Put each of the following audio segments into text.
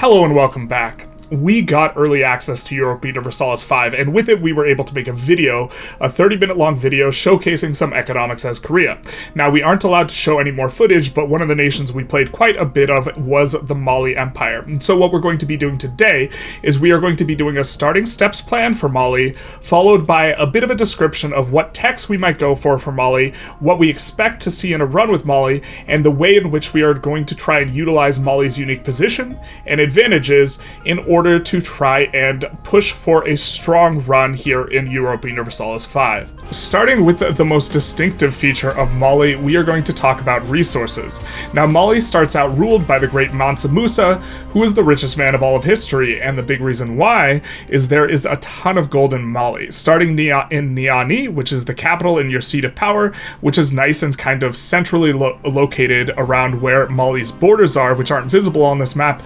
Hello and welcome back. We got early access to Europa Universalis 5, and with it we were able to make a 30-minute long video showcasing some economics as Korea. Now, we aren't allowed to show any more footage, but one of the nations we played quite a bit of was the Mali Empire. And so what we're going to be doing today is we are going to be doing a starting steps plan for Mali, followed by a bit of a description of what techs we might go for Mali, what we expect to see in a run with Mali, and the way in which we are going to try and utilize Mali's unique position and advantages in order to try and push for a strong run here in Europa Universalis 5. Starting with the most distinctive feature of Mali, we are going to talk about resources. Now, Mali starts out ruled by the great Mansa Musa, who is the richest man of all of history, and the big reason why is there is a ton of gold in Mali. Starting in Niani, which is the capital and your seat of power, which is nice and kind of centrally located around where Mali's borders are, which aren't visible on this map,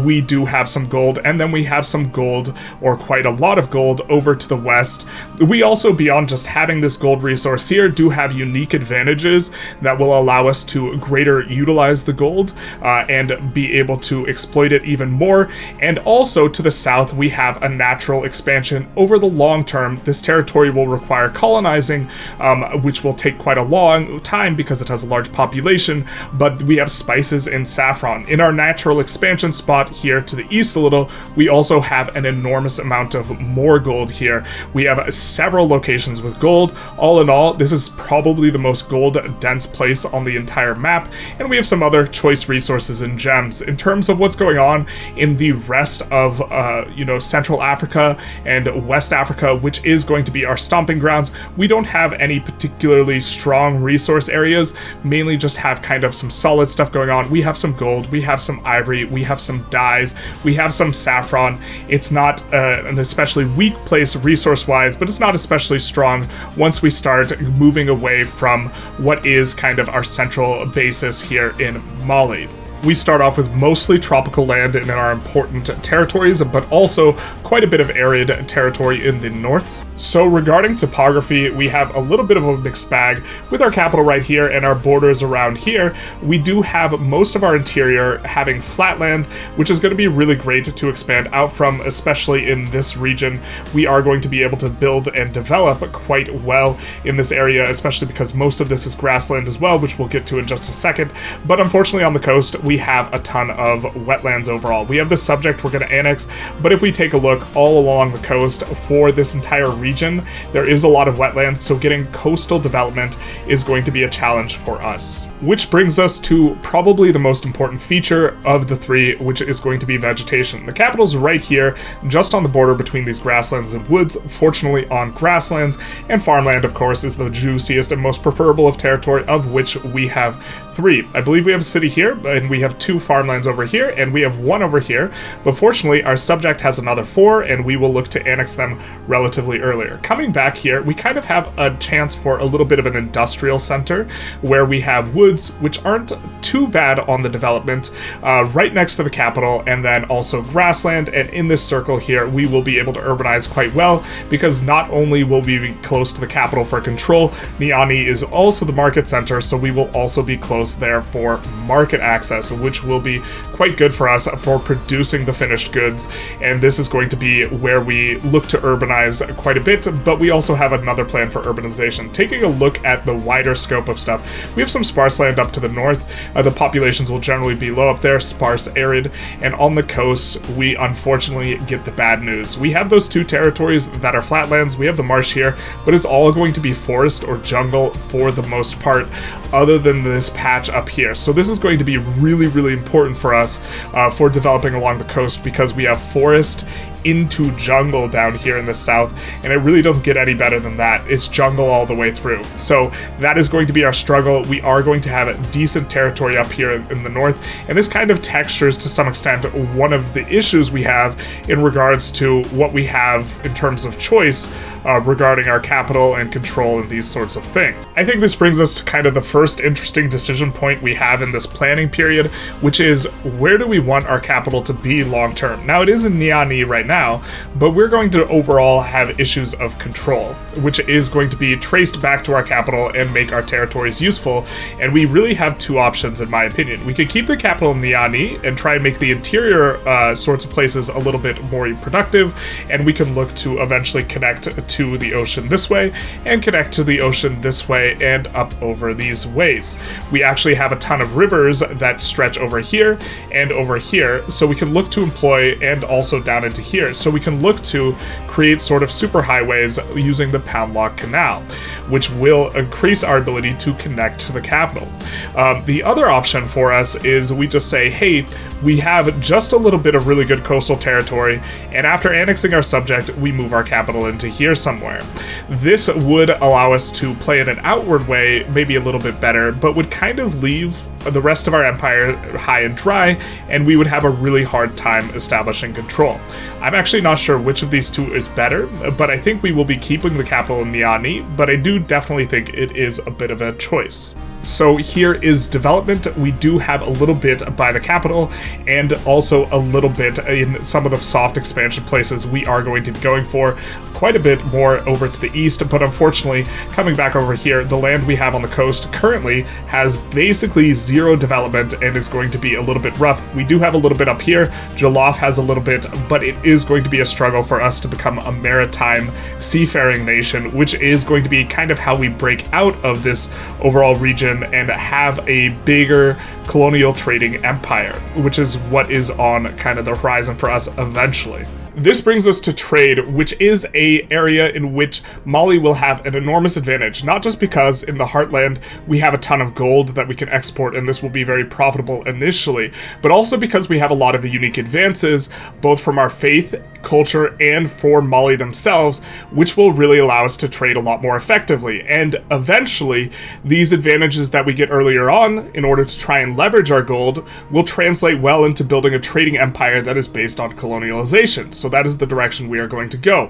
we do have some gold, and then we have some gold, or quite a lot of gold, over to the west. We also, beyond just having this gold resource here, do have unique advantages that will allow us to greater utilize the gold and be able to exploit it even more. And also to the south, we have a natural expansion. Over the long term, this territory will require colonizing, which will take quite a long time because it has a large population, but we have spices and saffron. In our natural expansion spot here to the east a little, we also have an enormous amount of more gold here. We have several locations with gold. All in all, this is probably the most gold-dense place on the entire map, and we have some other choice resources and gems. In terms of what's going on in the rest of, Central Africa and West Africa, which is going to be our stomping grounds, we don't have any particularly strong resource areas, mainly just have kind of some solid stuff going on. We have some gold, we have some ivory, we have some dyes, we have some saffron. It's not an especially weak place resource-wise, but it's not especially strong once we start moving away from what is kind of our central basis here in Mali. We start off with mostly tropical land in our important territories, but also quite a bit of arid territory in the north. So regarding topography, we have a little bit of a mixed bag. With our capital right here and our borders around here, we do have most of our interior having flatland, which is going to be really great to expand out from, especially in this region. We are going to be able to build and develop quite well in this area, especially because most of this is grassland as well, which we'll get to in just a second. But unfortunately on the coast, we have a ton of wetlands overall. We have the subject we're going to annex, but if we take a look all along the coast for this entire region, there is a lot of wetlands, so getting coastal development is going to be a challenge for us. Which brings us to probably the most important feature of the three, which is going to be vegetation. The capital's right here, just on the border between these grasslands and woods, fortunately on grasslands, and farmland, of course, is the juiciest and most preferable of territory, of which we have 3. I believe we have a city here, and we have 2 farmlands over here, and we have 1 over here, but fortunately our subject has another 4, and we will look to annex them relatively earlier. Coming back here, we kind of have a chance for a little bit of an industrial center, where we have woods, which aren't too bad on the development, right next to the capital, and then also grassland, and in this circle here, we will be able to urbanize quite well, because not only will we be close to the capital for control, Niani is also the market center, so we will also be close there for market access, which will be quite good for us for producing the finished goods, and this is going to be where we look to urbanize quite a bit, but we also have another plan for urbanization. Taking a look at the wider scope of stuff, we have some sparse land up to the north. The populations will generally be low up there, sparse, arid, and on the coast, we unfortunately get the bad news. We have those 2 territories that are flatlands, we have the marsh here, but it's all going to be forest or jungle for the most part, other than this patch up here. So this is going to be really, really important for us for developing along the coast, because we have forest into jungle down here in the south, and it really doesn't get any better than that. It's jungle all the way through. So that is going to be our struggle. We are going to have a decent territory up here in the north, and this kind of textures to some extent one of the issues we have in regards to what we have in terms of choice regarding our capital and control and these sorts of things. I think this brings us to kind of the first interesting decision point we have in this planning period, which is where do we want our capital to be long term? Now, it is in Niani right now, but we're going to overall have issues of control, which is going to be traced back to our capital and make our territories useful. And we really have two options, in my opinion. We could keep the capital in Niani and try and make the interior sorts of places a little bit more productive, and we can look to eventually connect to the ocean this way and connect to the ocean this way and up over these ways. We actually have a ton of rivers that stretch over here and over here, so we can look to employ, and also down into here, so we can look to create sort of superhighways using the Pound Lock Canal, which will increase our ability to connect to the capital. The other option for us is we just say, hey, we have just a little bit of really good coastal territory, and after annexing our subject, we move our capital into here somewhere. This would allow us to play in an outward way, maybe a little bit better, but would kind of leave the rest of our empire high and dry, and we would have a really hard time establishing control. I'm actually not sure which of these two is better, but I think we will be keeping the capital in Niani, but I do definitely think it is a bit of a choice. So here is development. We do have a little bit by the capital, and also a little bit in some of the soft expansion places we are going to be going for. Quite a bit more over to the east, but unfortunately, coming back over here, the land we have on the coast currently has basically zero development and is going to be a little bit rough. We do have a little bit up here. Jolof has a little bit, but it is going to be a struggle for us to become a maritime seafaring nation, which is going to be kind of how we break out of this overall region and have a bigger colonial trading empire, which is what is on kind of the horizon for us eventually. This brings us to trade, which is an area in which Mali will have an enormous advantage, not just because in the heartland we have a ton of gold that we can export and this will be very profitable initially, but also because we have a lot of unique advances, both from our faith, culture, and for Mali themselves, which will really allow us to trade a lot more effectively. And eventually, these advantages that we get earlier on, in order to try and leverage our gold, will translate well into building a trading empire that is based on colonialization. So that is the direction we are going to go.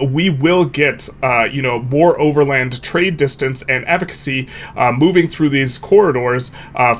We will get, more overland trade distance and efficacy moving through these corridors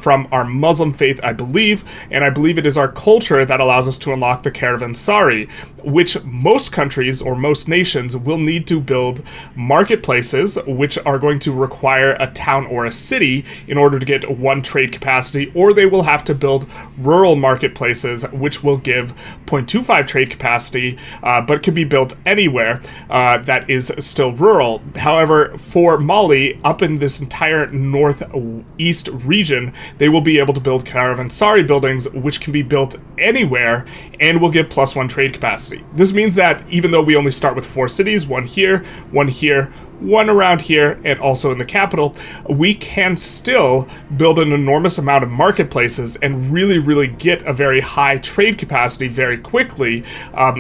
from our Muslim faith, I believe, and I believe it is our culture that allows us to unlock the caravanserai, which most countries or most nations will need to build marketplaces, which are going to require a town or a city in order to get one trade capacity, or they will have to build rural marketplaces, which will give 0.25 trade capacity, but can be built anywhere that is still rural. However, for Mali, up in this entire northeast region, they will be able to build caravanserai buildings, which can be built anywhere and will give +1 trade capacity. This means that even though we only start with 4 cities, one here, one around here, and also in the capital, we can still build an enormous amount of marketplaces and really get a very high trade capacity very quickly,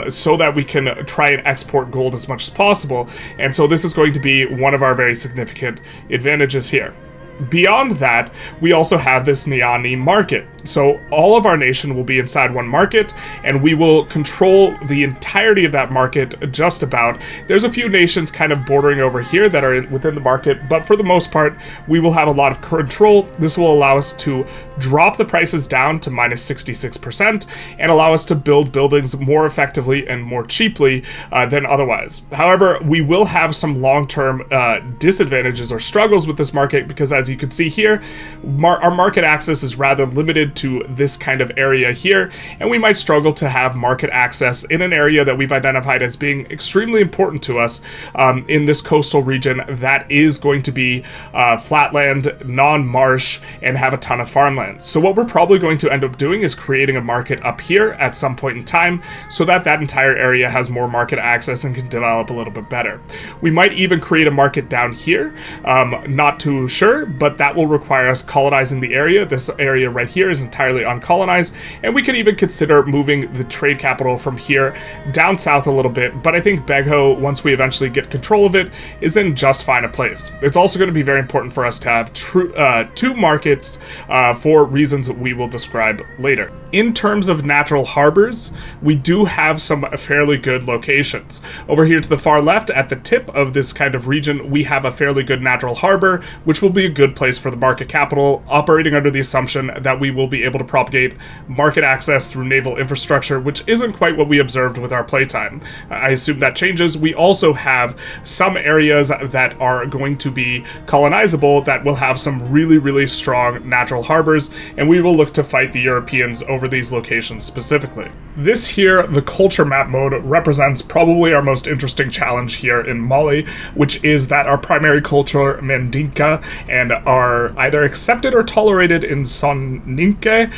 so that we can try and export gold as much as possible. And so this is going to be one of our very significant advantages here. Beyond that, we also have this Niani market. So all of our nation will be inside one market, and we will control the entirety of that market just about. There's a few nations kind of bordering over here that are within the market, but for the most part, we will have a lot of control. This will allow us to drop the prices down to -66% and allow us to build buildings more effectively and more cheaply than otherwise. However, we will have some long-term disadvantages or struggles with this market because, as you can see here, our market access is rather limited to this kind of area here, and we might struggle to have market access in an area that we've identified as being extremely important to us in this coastal region that is going to be flatland, non-marsh, and have a ton of farmland. So what we're probably going to end up doing is creating a market up here at some point in time so that that entire area has more market access and can develop a little bit better. We might even create a market down here, not too sure, but that will require us colonizing the area. This area right here is entirely uncolonized, and we could even consider moving the trade capital from here down south a little bit, but I think Begho, once we eventually get control of it, is in just fine a place. It's also going to be very important for us to have two markets for reasons we will describe later. In terms of natural harbors, we do have some fairly good locations. Over here to the far left, at the tip of this kind of region, we have a fairly good natural harbor, which will be a good good place for the market capital, operating under the assumption that we will be able to propagate market access through naval infrastructure, which isn't quite what we observed with our playtime. I assume that changes. We also have some areas that are going to be colonizable that will have some really, really strong natural harbors, and we will look to fight the Europeans over these locations specifically. This here, the culture map mode, represents probably our most interesting challenge here in Mali, which is that our primary culture, Mandinka, and are either accepted or tolerated in Soninke.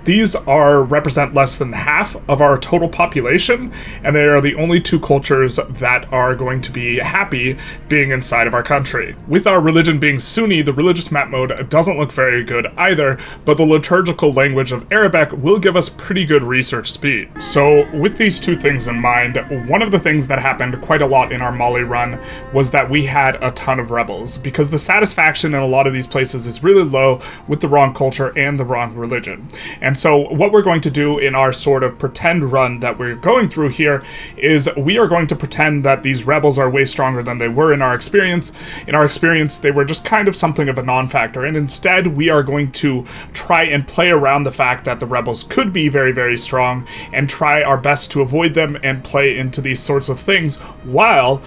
These represent less than half of our total population, and they are the only two cultures that are going to be happy being inside of our country. With our religion being Sunni, the religious map mode doesn't look very good either, but the liturgical language of Arabic will give us pretty good research speed. So with these two things in mind, one of the things that happened quite a lot in our Mali run was that we had a ton of rebels, because the satisfaction in a lot of these places is really low with the wrong culture and the wrong religion. And so what we're going to do in our sort of pretend run that we're going through here is we are going to pretend that these rebels are way stronger than they were in our experience. In our experience, they were just kind of something of a non-factor, and instead we are going to try and play around the fact that the rebels could be very, very strong and try our best to avoid them and play into these sorts of things while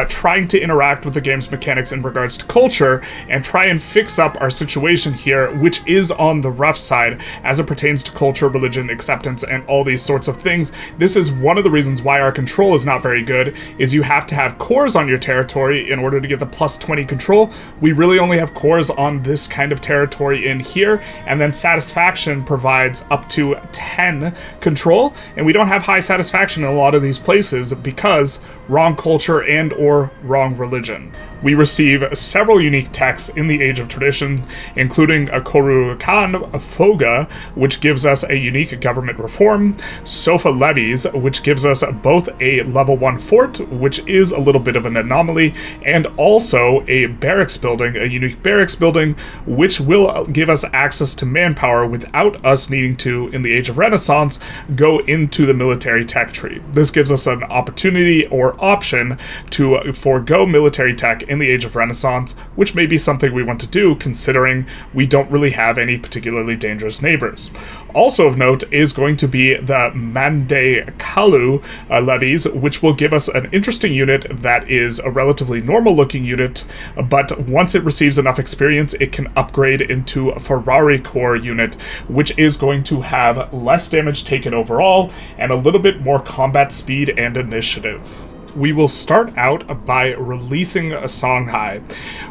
trying to interact with the game's mechanics in regards to culture and try and fix up our situation here, which is on the rough side as it pertains to culture, religion, acceptance, and all these sorts of things. This is one of the reasons why our control is not very good, is you have to have cores on your territory in order to get the plus 20 control. We really only have cores on this kind of territory in here, and then satisfaction provides up to 10 control, and we don't have high satisfaction in a lot of these places because wrong culture and or wrong religion. We receive several unique texts in the Age of Tradition, including a Korukan Foga, which gives us a unique government reform, Sofa Levies, which gives us both a level 1 fort, which is a little bit of an anomaly, and also a barracks building, a unique barracks building, which will give us access to manpower without us needing to, in the Age of Renaissance, go into the military tech tree. This gives us an opportunity or option to forego military tech in the Age of Renaissance, which may be something we want to do considering we don't really have any particularly dangerous neighbors. Also of note is going to be the Mande Kalu levies, which will give us an interesting unit that is a relatively normal looking unit, but once it receives enough experience, it can upgrade into a Ferrari Corps unit, which is going to have less damage taken overall and a little bit more combat speed and initiative. We will start out by releasing a Songhai.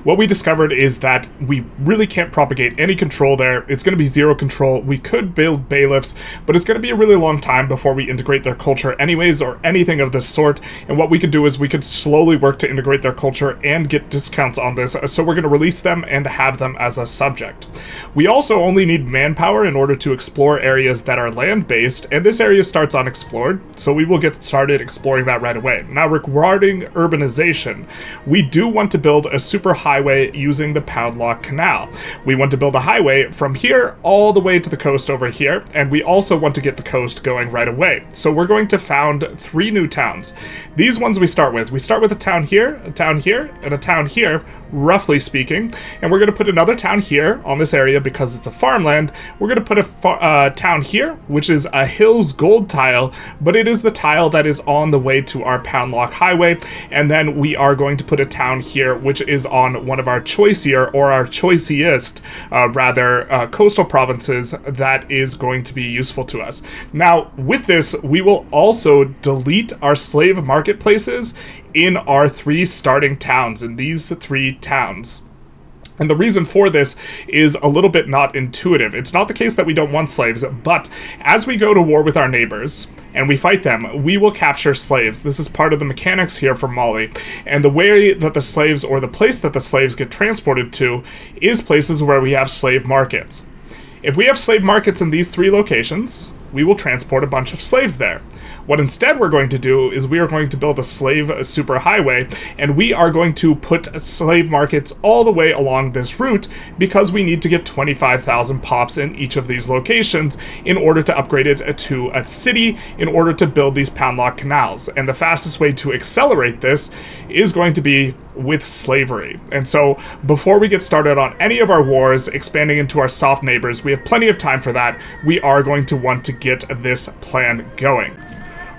What we discovered is that we really can't propagate any control there. It's going to be zero control. We could build bailiffs, but it's going to be a really long time before we integrate their culture anyways, or anything of this sort. And what we could do is we could slowly work to integrate their culture and get discounts on this. So we're going to release them and have them as a subject. We also only need manpower in order to explore areas that are land-based, and this area starts unexplored, so we will get started exploring that right away. Now, regarding urbanization, we do want to build a super highway using the Poundlock Canal. We want to build a highway from here all the way to the coast over here, and we also want to get the coast going right away. So we're going to found 3 new towns. These ones we start with. We start with a town here, and a town here, roughly speaking, and we're going to put another town here on this area because it's a farmland. We're going to put a town here, which is a Hills Gold tile, but it is the tile that is on the way to our Poundlock Highway, and then we are going to put a town here which is on one of our choicier, or our choiciest coastal provinces that is going to be useful to us. Now with this, we will also delete our slave marketplaces in our 3 starting towns, in these 3 towns. And the reason for this is a little bit not intuitive. It's not the case that we don't want slaves, but as we go to war with our neighbors and we fight them, we will capture slaves. This is part of the mechanics here for Mali. And the way that the slaves, or the place that the slaves get transported to, is places where we have slave markets. If we have slave markets in these 3 locations, we will transport a bunch of slaves there. What instead we're going to do is we are going to build a slave superhighway, and we are going to put slave markets all the way along this route because we need to get 25,000 pops in each of these locations in order to upgrade it to a city in order to build these Panlock canals. And the fastest way to accelerate this is going to be with slavery. And so before we get started on any of our wars expanding into our soft neighbors, we have plenty of time for that. We are going to want to get this plan going.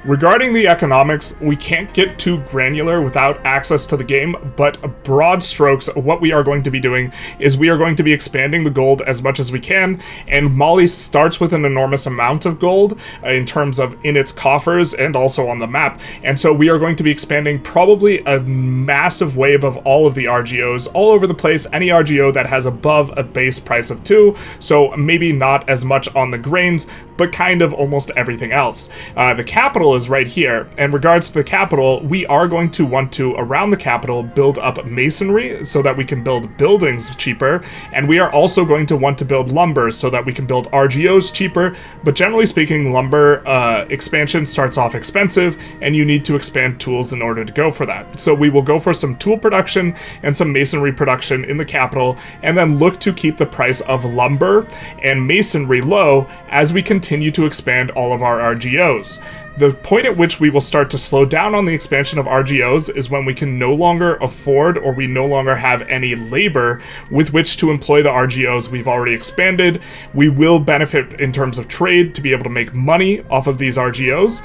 Regarding the economics, we can't get too granular without access to the game, but broad strokes, what we are going to be doing is we are going to be expanding the gold as much as we can, and Mali starts with an enormous amount of gold in terms of in its coffers and also on the map, and so we are going to be expanding probably a massive wave of all of the RGOs all over the place, any RGO that has above a base price of 2, so maybe not as much on the grains, but kind of almost everything else. The capital is right here. In regards to the capital, we are going to want to, around the capital, build up masonry so that we can build buildings cheaper, and we are also going to want to build lumber so that we can build RGOs cheaper, but generally speaking, lumber expansion starts off expensive, and you need to expand tools in order to go for that. So we will go for some tool production and some masonry production in the capital, and then look to keep the price of lumber and masonry low as we continue to expand all of our RGOs. The point at which we will start to slow down on the expansion of RGOs is when we can no longer afford, or we no longer have any labor with which to employ the RGOs we've already expanded. We will benefit in terms of trade to be able to make money off of these RGOs,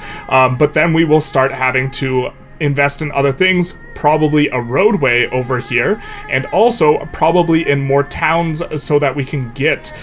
but then we will start having to invest in other things, probably a roadway over here, and also probably in more towns so that we can get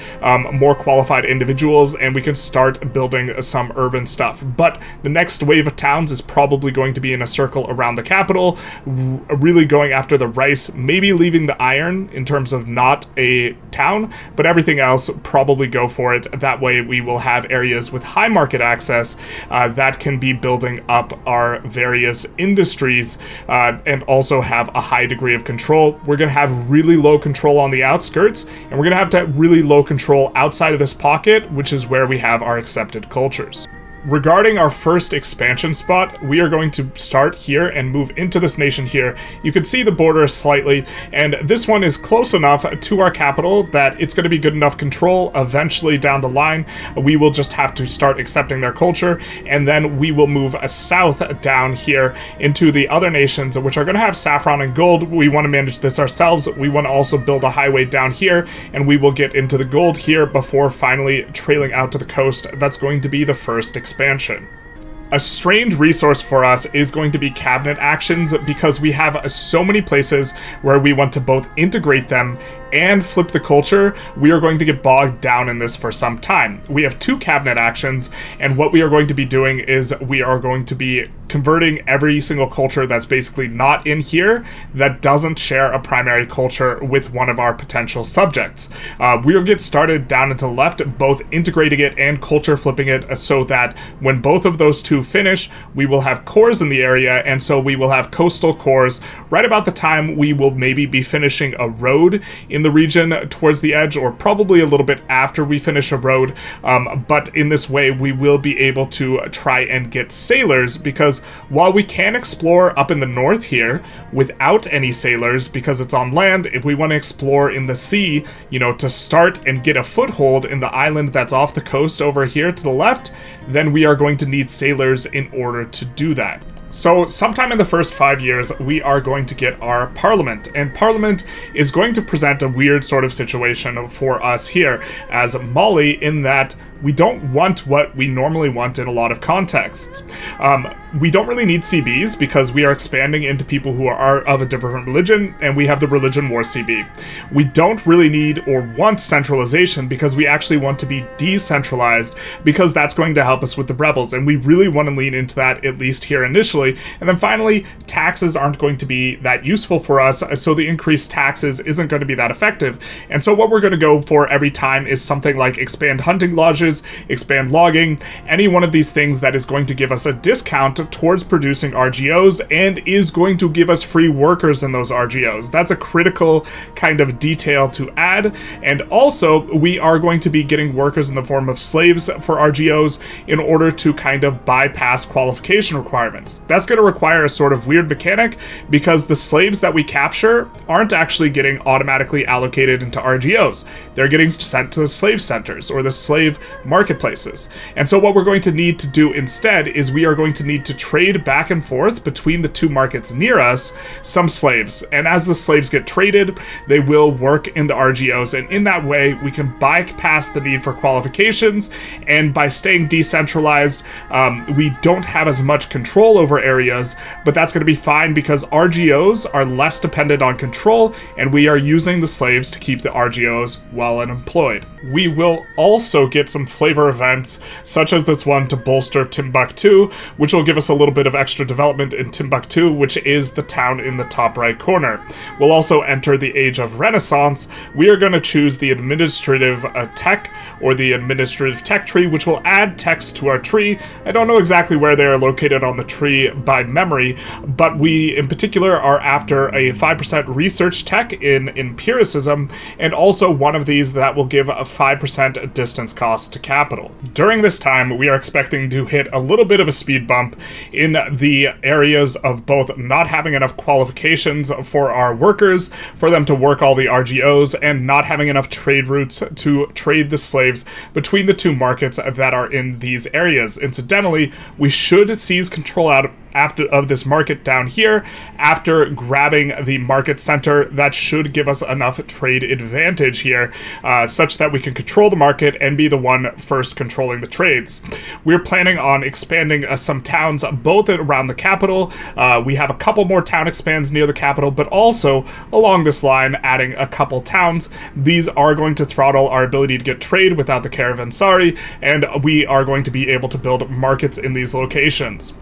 more qualified individuals and we can start building some urban stuff. But the next wave of towns is probably going to be in a circle around the capital, really going after the rice, maybe leaving the iron in terms of not a town, but everything else probably go for it. That way we will have areas with high market access that can be building up our various industries and also have a high degree of control. We're going to have really low control on the outskirts, and we're going to have really low control outside of this pocket, which is where we have our accepted cultures. Regarding our first expansion spot, we are going to start here and move into this nation here. You can see the border slightly, and this one is close enough to our capital that it's going to be good enough control. Eventually down the line, we will just have to start accepting their culture, and then we will move south down here into the other nations, which are going to have saffron and gold. We want to manage this ourselves. We want to also build a highway down here, and we will get into the gold here before finally trailing out to the coast. That's going to be the first expansion. A strained resource for us is going to be cabinet actions, because we have so many places where we want to both integrate them and flip the culture. We are going to get bogged down in this for some time. We have 2 cabinet actions, and what we are going to be doing is we are going to be converting every single culture that's basically not in here, that doesn't share a primary culture with one of our potential subjects. We'll get started down and to the left, both integrating it and culture flipping it, so that when both of those 2 finish, we will have cores in the area, and so we will have coastal cores right about the time we will maybe be finishing a road in the region towards the edge, or probably a little bit after we finish a road, but in this way we will be able to try and get sailors, because while we can explore up in the north here without any sailors because it's on land, if we want to explore in the sea, you know, to start and get a foothold in the island that's off the coast over here to the left, then we are going to need sailors in order to do that. So sometime in the first 5 years, we are going to get our parliament, and parliament is going to present a weird sort of situation for us here as Mali, in that we don't want what we normally want in a lot of contexts. We don't really need CBs because we are expanding into people who are of a different religion, and we have the religion war CB. We don't really need or want centralization because we actually want to be decentralized, because that's going to help us with the rebels, and we really want to lean into that, at least here initially. And then finally, taxes aren't going to be that useful for us, so the increased taxes isn't going to be that effective. And so what we're going to go for every time is something like expand hunting lodges, expand logging, any one of these things that is going to give us a discount towards producing RGOs and is going to give us free workers in those RGOs. That's a critical kind of detail to add. And also, we are going to be getting workers in the form of slaves for RGOs in order to kind of bypass qualification requirements. That's going to require a sort of weird mechanic because the slaves that we capture aren't actually getting automatically allocated into RGOs. They're getting sent to the slave centers or the slave marketplaces. And so what we're going to need to do instead is we are going to need to trade back and forth between the two markets near us some slaves. And as the slaves get traded, they will work in the RGOs. And in that way, we can bypass the need for qualifications. And by staying decentralized, we don't have as much control over areas, but that's going to be fine because RGOs are less dependent on control, and we are using the slaves to keep the RGOs well and employed. We will also get some flavor events, such as this one to bolster Timbuktu, which will give us a little bit of extra development in Timbuktu, which is the town in the top right corner. We'll also enter the Age of Renaissance. We are going to choose the administrative tech, or the administrative tech tree, which will add text to our tree. I don't know exactly where they are located on the tree by memory, but we in particular are after a 5% research tech in empiricism, and also one of these that will give a 5% distance cost to capital. During this time, we are expecting to hit a little bit of a speed bump in the areas of both not having enough qualifications for our workers, for them to work all the RGOs, and not having enough trade routes to trade the slaves between the two markets that are in these areas. Incidentally, we should seize control of this market down here after grabbing the market center. That should give us enough trade advantage here, such that we can control the market and be the one first controlling the trades. We're planning on expanding some towns both around the capital. We have a couple more town expands near the capital, but also along this line adding a couple towns. These are going to throttle our ability to get trade without the Caravanserai, and we are going to be able to build markets in these locations.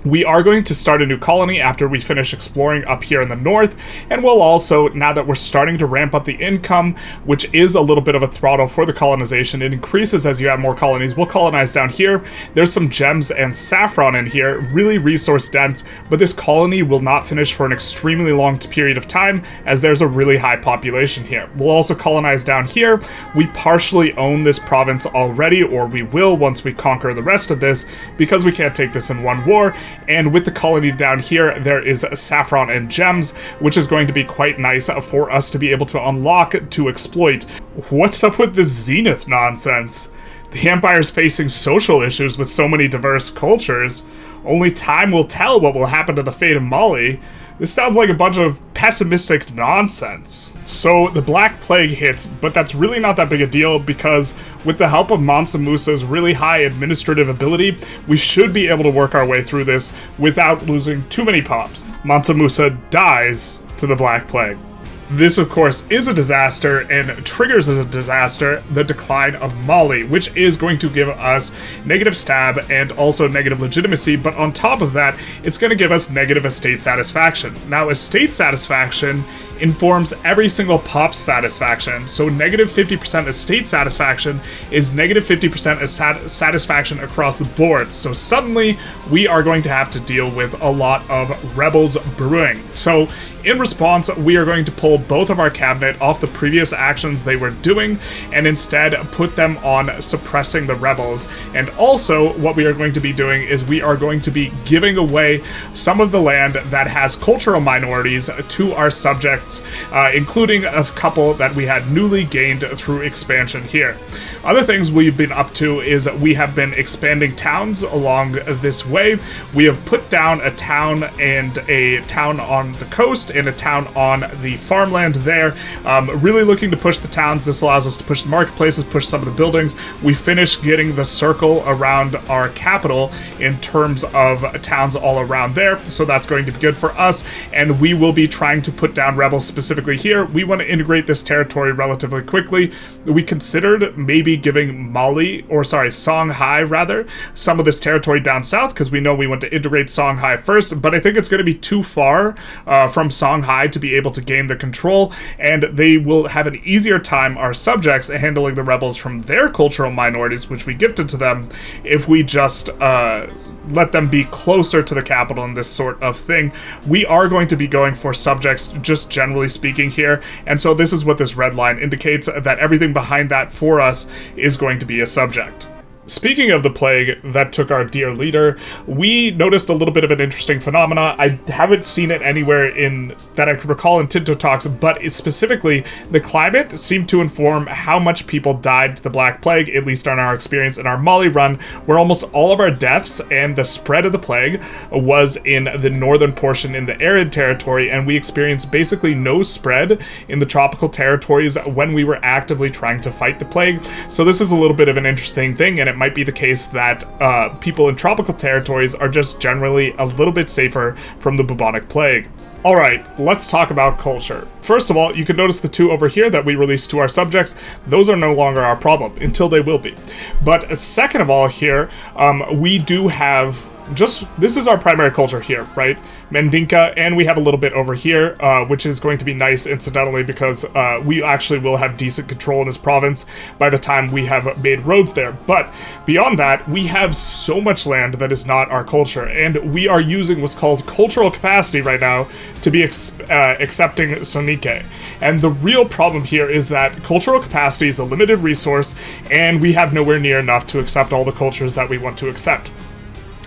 We are going to start a new colony after we finish exploring up here in the north, and we'll also, now that we're starting to ramp up the income, which is a little bit of a throttle for the colonization, it increases as you have more colonies. We'll colonize down here. There's some gems and saffron in here, really resource dense, but this colony will not finish for an extremely long period of time as there's a really high population here. We'll also colonize down here. We partially own this province already, or we will once we conquer the rest of this, because we can't take this in one war. And with the colony down here, there is saffron and gems, which is going to be quite nice for us to be able to unlock to exploit. What's up with this Zenith nonsense? The Empire's facing social issues with so many diverse cultures. Only time will tell what will happen to the fate of Mali. This sounds like a bunch of pessimistic nonsense. So the Black Plague hits, but that's really not that big a deal because with the help of Mansa Musa's really high administrative ability, we should be able to work our way through this without losing too many pops. Mansa Musa dies to the Black Plague. This, of course, is a disaster and triggers as a disaster the decline of Mali, which is going to give us negative stab and also negative legitimacy, but on top of that, it's going to give us negative estate satisfaction. Now, estate satisfaction informs every single pop's satisfaction, so negative 50% estate satisfaction is negative 50% satisfaction across the board, so suddenly we are going to have to deal with a lot of rebels brewing. So in response, we are going to pull both of our cabinet off the previous actions they were doing and instead put them on suppressing the rebels. And also what we are going to be doing is we are going to be giving away some of the land that has cultural minorities to our subjects, including a couple that we had newly gained through expansion here. Other things we've been up to is we have been expanding towns along this way. We have put down a town and a town on the coast and a town on the farmland there. Really looking to push the towns. This allows us to push the marketplaces, push some of the buildings. We finished getting the circle around our capital in terms of towns all around there, so that's going to be good for us, and we will be trying to put down rebels specifically here. We want to integrate this territory relatively quickly. We considered maybe giving Songhai rather, some of this territory down south, because we know we want to integrate Songhai first, but I think it's going to be too far from Songhai Songhai to be able to gain the control, and they will have an easier time, our subjects, handling the rebels from their cultural minorities, which we gifted to them, if we just let them be closer to the capital and this sort of thing. We are going to be going for subjects, just generally speaking here, and so this is what this red line indicates, that everything behind that for us is going to be a subject. Speaking of the plague that took our dear leader, we noticed a little bit of an interesting phenomena. I haven't seen it anywhere in that I can recall in Tinto Talks, but specifically, the climate seemed to inform how much people died to the Black Plague, at least on our experience in our Mali run, where almost all of our deaths and the spread of the plague was in the northern portion in the arid territory, and we experienced basically no spread in the tropical territories when we were actively trying to fight the plague. So this is a little bit of an interesting thing, and it might be the case that people in tropical territories are just generally a little bit safer from the bubonic plague. Alright, let's talk about culture. First of all, you can notice the two over here that we released to our subjects. Those are no longer our problem, until they will be. But second of all here, we do have this is our primary culture here, right? Mandinka, and we have a little bit over here, which is going to be nice, incidentally, because we actually will have decent control in this province by the time we have made roads there. But beyond that, we have so much land that is not our culture, and we are using what's called cultural capacity right now to be accepting Sonike. And the real problem here is that cultural capacity is a limited resource, and we have nowhere near enough to accept all the cultures that we want to accept.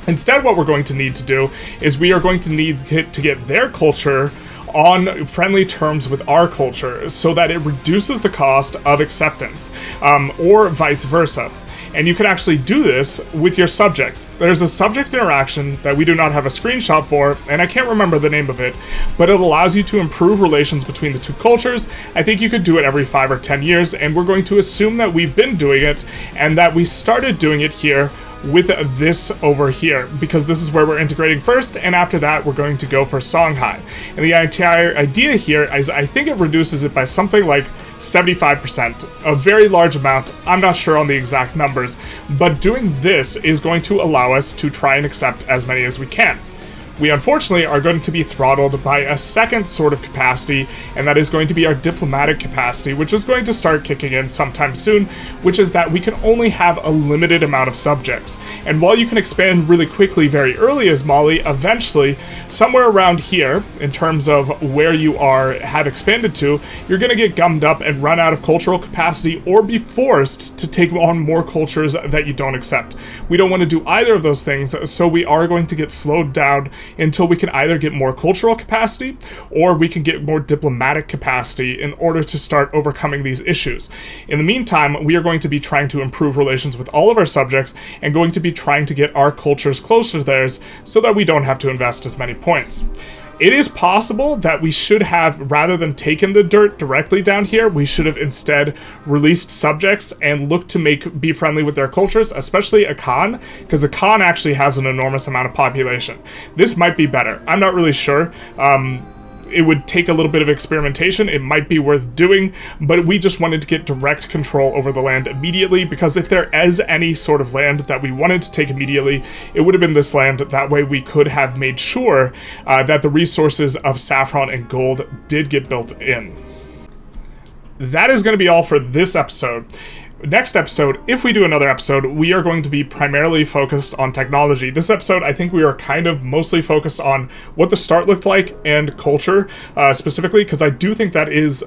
Instead, what we're going to need to do is we are going to need to get their culture on friendly terms with our culture so that it reduces the cost of acceptance, or vice versa. And you can actually do this with your subjects. There's a subject interaction that we do not have a screenshot for, and I can't remember the name of it, but it allows you to improve relations between the two cultures. I think you could do it every 5 or 10 years, and we're going to assume that we've been doing it, and that we started doing it here with this over here, because this is where we're integrating first, and after that we're going to go for Songhai. And the entire idea here is, I think it reduces it by something like 75%, a very large amount. I'm not sure on the exact numbers, but doing this is going to allow us to try and accept as many as we can. We unfortunately are going to be throttled by a second sort of capacity, and that is going to be our diplomatic capacity, which is going to start kicking in sometime soon, which is that we can only have a limited amount of subjects. And while you can expand really quickly very early as Mali, eventually, somewhere around here, in terms of where you have expanded to, you're going to get gummed up and run out of cultural capacity, or be forced to take on more cultures that you don't accept. We don't want to do either of those things, so we are going to get slowed down until we can either get more cultural capacity or we can get more diplomatic capacity in order to start overcoming these issues. In the meantime, we are going to be trying to improve relations with all of our subjects and going to be trying to get our cultures closer to theirs so that we don't have to invest as many points. It is possible that we should have, rather than taken the dirt directly down here, we should have instead released subjects and looked to be friendly with their cultures, especially Akan, because Akan actually has an enormous amount of population. This might be better. I'm not really sure. It would take a little bit of experimentation. It might be worth doing, but we just wanted to get direct control over the land immediately, because if there is any sort of land that we wanted to take immediately, it would have been this land. That way we could have made sure that the resources of saffron and gold did get built in. That is going to be all for this episode. Next episode, if we do another episode, we are going to be primarily focused on technology. This episode, I think we are kind of mostly focused on what the start looked like and culture, specifically, because I do think that is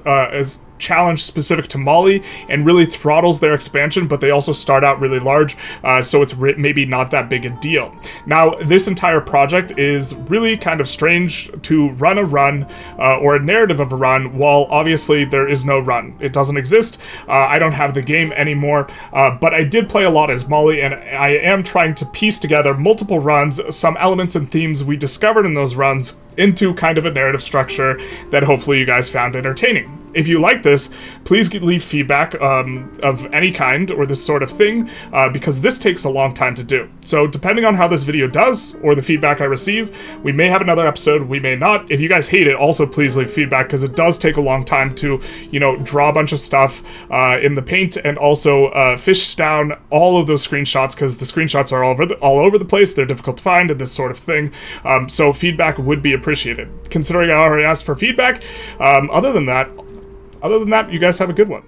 challenge specific to Mali and really throttles their expansion, but they also start out really large, so it's maybe not that big a deal. Now, this entire project is really kind of strange to run a run, or a narrative of a run, while obviously there is no run. It doesn't exist. I don't have the game anymore, but I did play a lot as Mali, and I am trying to piece together multiple runs, some elements and themes we discovered in those runs, into kind of a narrative structure that hopefully you guys found entertaining. If you like this, please leave feedback of any kind or this sort of thing, because this takes a long time to do. So depending on how this video does or the feedback I receive, we may have another episode, we may not. If you guys hate it, also please leave feedback, because it does take a long time to, you know, draw a bunch of stuff in the paint and also fish down all of those screenshots, because the screenshots are all over the place, they're difficult to find and this sort of thing. So feedback would be appreciated. Considering I already asked for feedback, other than that, you guys have a good one.